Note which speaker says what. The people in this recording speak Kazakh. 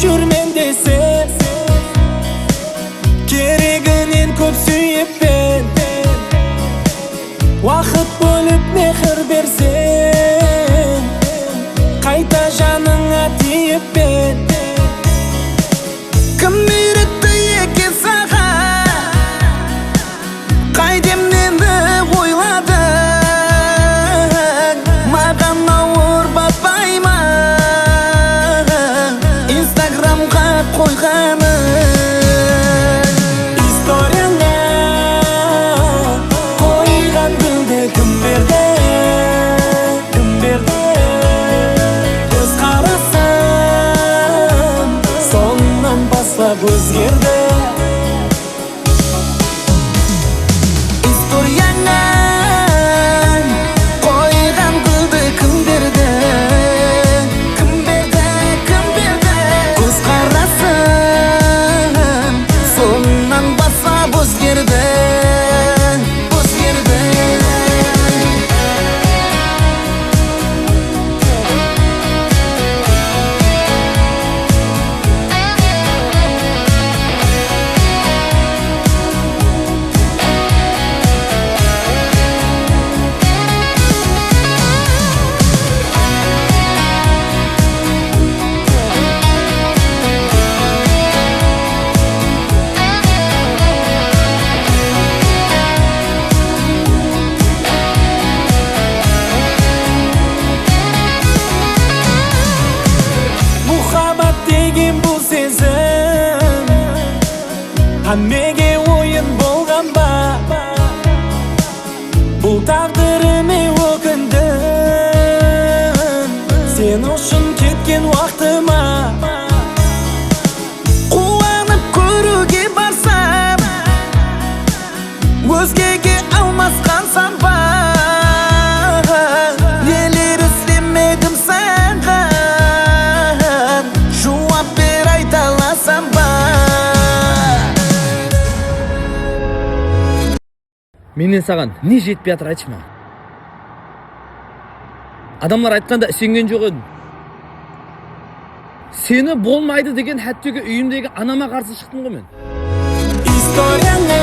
Speaker 1: жүрмен десе, керегінен көп сүйіппен, уақыт бөліп мехір берсең, қайта жаныңа тиіппен. Кім үйретті екен саған, қай демнені ойладың, маған ауыр батпай ма инстаграмға қойғаның. Историяңа қойған гүлді кім берді, кім берді? Көз қарасам соннан бастап өзгерді. Историяңа қойған гүлді кім берді, кім берді, кім берді? Көз қарасам соннан бастап өзгерді, өзгерді. Мұхаббат деген бұл сезім әмеге ойын болған ба? Бұл тағдырыме өкіндім, сен үшін кеткен уақытыма. Қуанып көруге барсам, өзгеге алмасқансам ба? Нелер істемедім саған, жауап бер, айта аласың ба?
Speaker 2: Менен саған не жетпей жатыр, айтшы маған. Адамдар айтқанда сенген жоқ едім. Сені болмайды деген хәттегі үйімдегі анама қарсы шықтым ғой мен.
Speaker 1: Историяңа